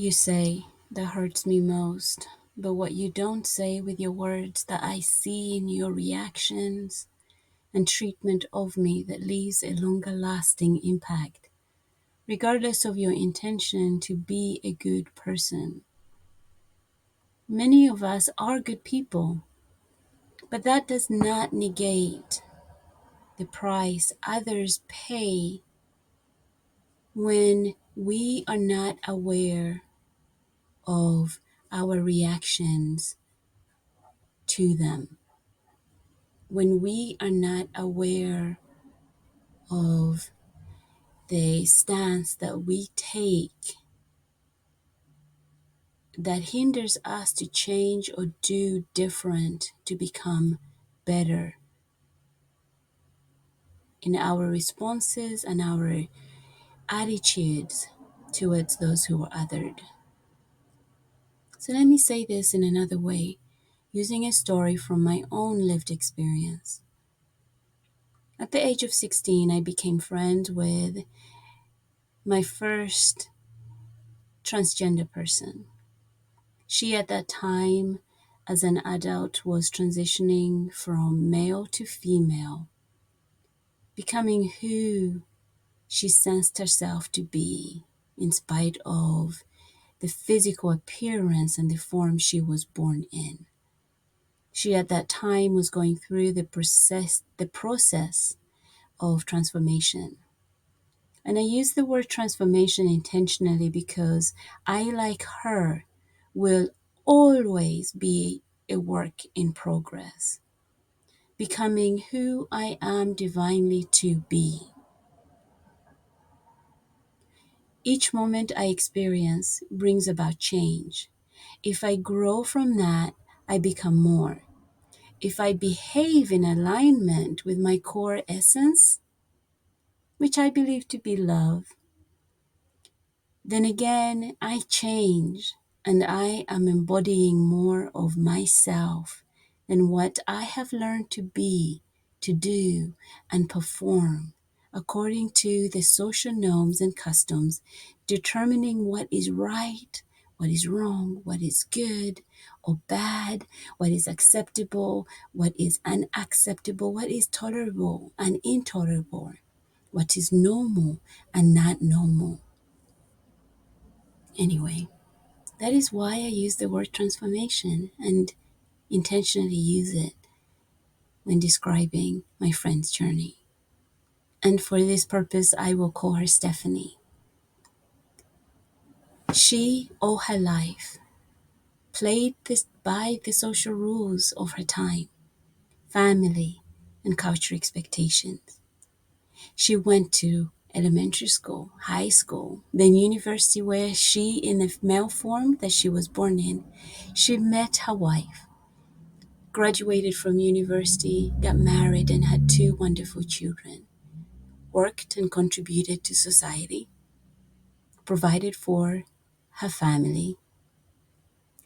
you say that hurts me most, but what you don't say with your words that I see in your reactions and treatment of me that leaves a longer lasting impact, regardless of your intention to be a good person. Many of us are good people, but that does not negate the price others pay when we are not aware of our reactions to them, when we are not aware of the stance that we take that hinders us to change or do different to become better in our responses and our attitudes towards those who are othered. So let me say this in another way, using a story from my own lived experience. At the age of 16, I became friends with my first transgender person. She, at that time, as an adult, was transitioning from male to female, becoming who she sensed herself to be, in spite of the physical appearance and the form she was born in. She, at that time, was going through the process of transformation. And I use the word transformation intentionally because I, like her, will always be a work in progress, becoming who I am divinely to be. Each moment I experience brings about change. If I grow from that, I become more. If I behave in alignment with my core essence, which I believe to be love, then again, I change and I am embodying more of myself than what I have learned to be, to do, and perform according to the social norms and customs, determining what is right, what is wrong, what is good or bad, what is acceptable, what is unacceptable, what is tolerable and intolerable, what is normal and not normal. Anyway, that is why I use the word transformation and intentionally use it when describing my friend's journey. And for this purpose, I will call her Stephanie. She, all her life, played this by the social rules of her time, family, and cultural expectations. She went to elementary school, high school, then university, where she, in the male form that she was born in, she met her wife, graduated from university, got married, and had two wonderful children, worked and contributed to society, provided for her family,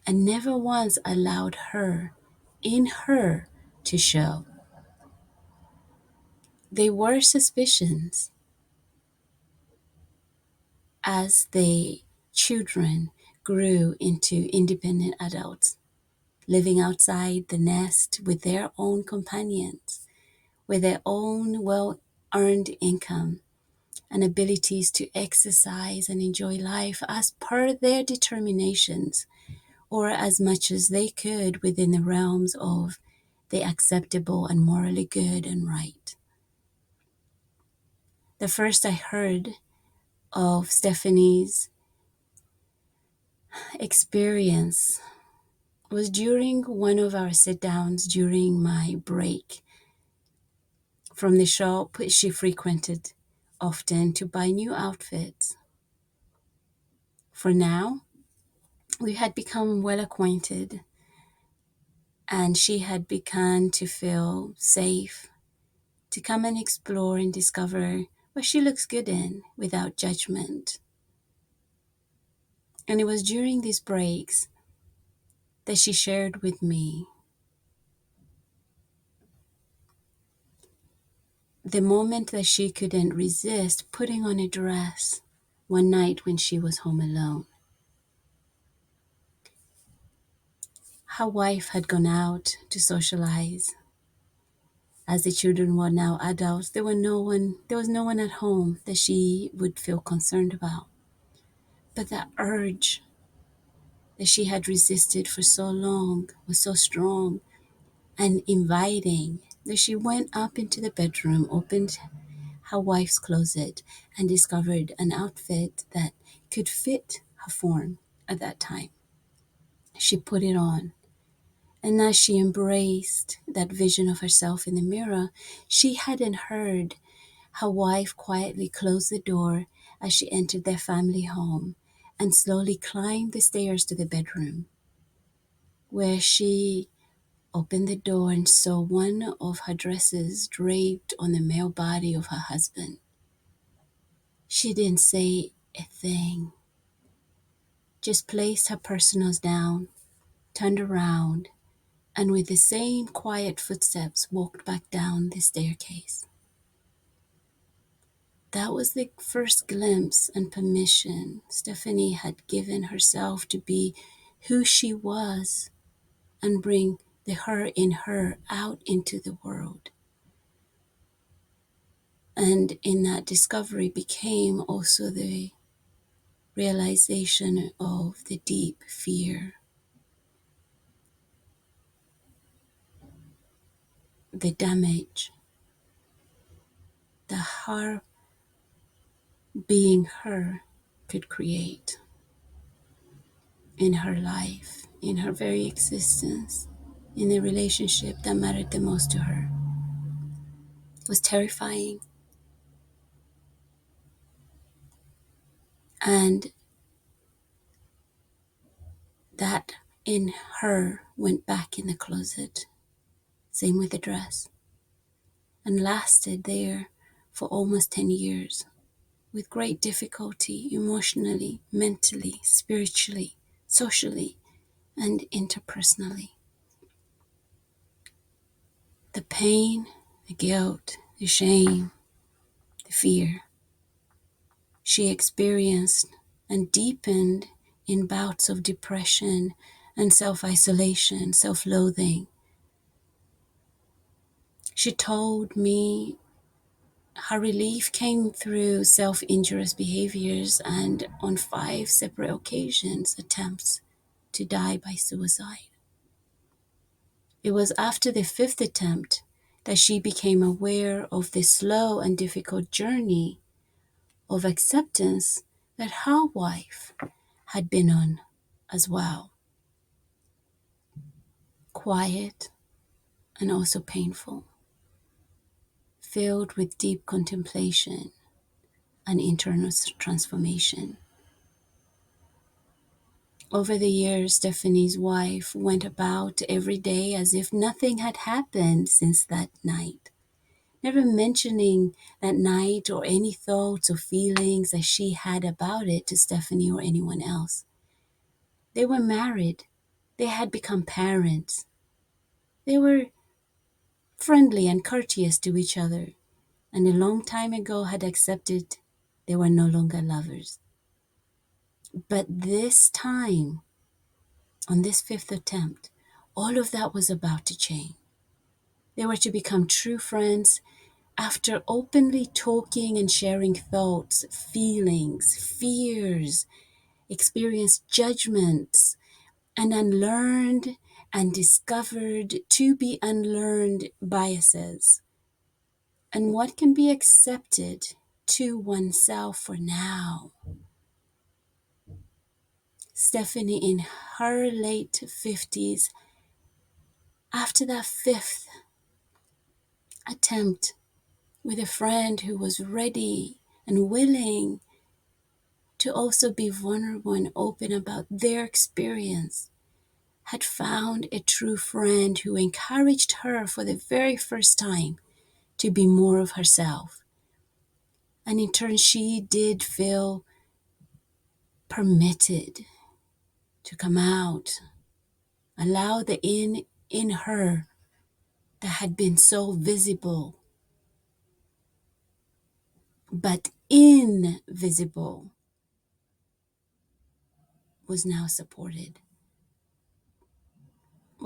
and never once allowed in her to show. There were suspicions as the children grew into independent adults, living outside the nest with their own companions, with their own well-earned income and abilities to exercise and enjoy life as per their determinations, or as much as they could within the realms of the acceptable and morally good and right. The first I heard of Stephanie's experience was during one of our sit downs during my break from the shop she frequented often to buy new outfits. For now, we had become well acquainted, and she had begun to feel safe to come and explore and discover what she looks good in without judgment. And it was during these breaks that she shared with me the moment that she couldn't resist putting on a dress one night when she was home alone. her wife had gone out to socialize. As the children were now adults, there was no one at home that she would feel concerned about. But that urge that she had resisted for so long was so strong and inviting that she went up into the bedroom, opened her wife's closet, and discovered an outfit that could fit her form at that time. She put it on. And as she embraced that vision of herself in the mirror, she hadn't heard her wife quietly close the door as she entered their family home and slowly climbed the stairs to the bedroom, where she opened the door and saw one of her dresses draped on the male body of her husband. She didn't say a thing, just placed her personals down, turned around, and with the same quiet footsteps walked back down the staircase. That was the first glimpse and permission Stephanie had given herself to be who she was and bring the her in her out into the world. And in that discovery became also the realization of the deep fear, the damage, the her being her could create in her life, in her very existence, in the relationship that mattered the most to her. It was terrifying. And that in her went back in the closet, same with the dress, and lasted there for almost 10 years with great difficulty emotionally, mentally, spiritually, socially, and interpersonally. The pain, the guilt, the shame, the fear she experienced and deepened in bouts of depression and self-isolation, self-loathing. She told me her relief came through self-injurious behaviors and on 5 separate occasions attempts to die by suicide. It was after the 5th attempt that she became aware of the slow and difficult journey of acceptance that her wife had been on as well. Quiet and also painful, filled with deep contemplation and internal transformation. Over the years, Stephanie's wife went about every day as if nothing had happened since that night, never mentioning that night or any thoughts or feelings that she had about it to Stephanie or anyone else. They were married. They had become parents. They were friendly and courteous to each other, and a long time ago had accepted they were no longer lovers. But this time, on this 5th attempt, all of that was about to change. They were to become true friends after openly talking and sharing thoughts, feelings, fears, experienced judgments, and unlearned and discovered to be unlearned biases. And what can be accepted to oneself for now. Stephanie, in her late 50s, after that 5th attempt with a friend who was ready and willing to also be vulnerable and open about their experience, had found a true friend who encouraged her for the very first time to be more of herself. And in turn, she did feel permitted to come out, allow the in her that had been so visible, but invisible, was now supported.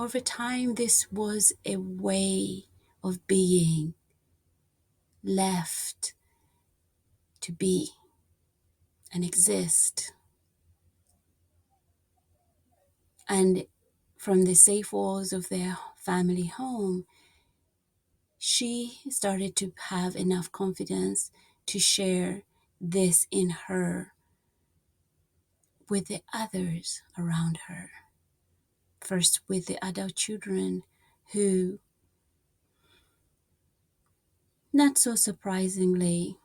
Over time, this was a way of being left to be and exist. And from the safe walls of their family home, she started to have enough confidence to share this in her with the others around her. First, with the adult children who, not so surprisingly,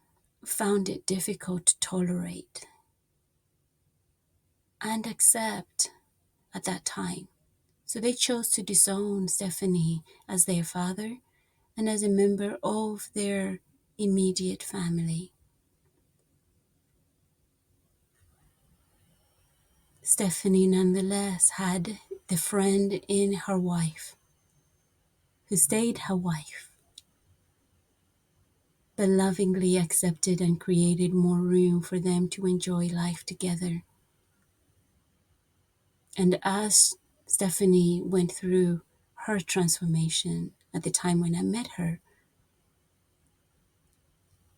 found it difficult to tolerate and accept at that time. So they chose to disown Stephanie as their father and as a member of their immediate family. Stephanie nonetheless had the friend in her wife, who stayed her wife, but lovingly accepted and created more room for them to enjoy life together. And as Stephanie went through her transformation at the time when I met her,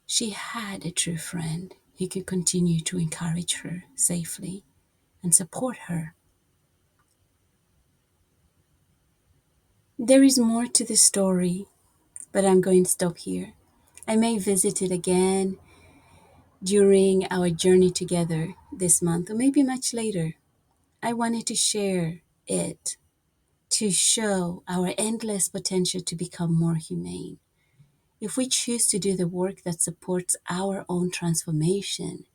she had a true friend who could continue to encourage her safely and support her. There is more to the story, but I'm going to stop here. I may visit it again during our journey together this month, or maybe much later. I wanted to share it to show our endless potential to become more humane. If we choose to do the work that supports our own transformation,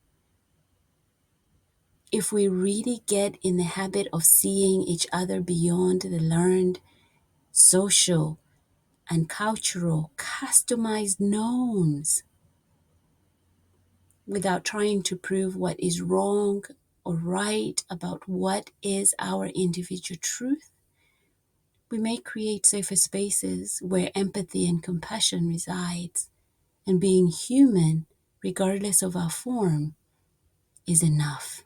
if we really get in the habit of seeing each other beyond the learned, social, and cultural customized norms, without trying to prove what is wrong or right about what is our individual truth, we may create safer spaces where empathy and compassion resides, and being human, regardless of our form, is enough.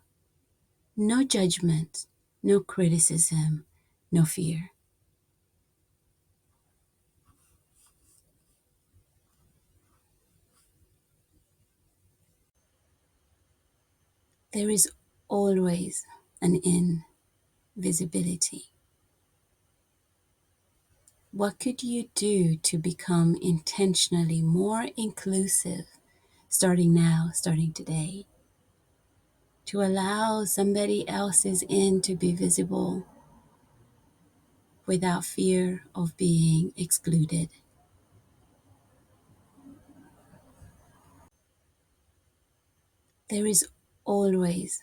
No judgment, no criticism, no fear. There is always an invisibility. What could you do to become intentionally more inclusive, starting now, starting today, to allow somebody else's in to be visible without fear of being excluded? There is always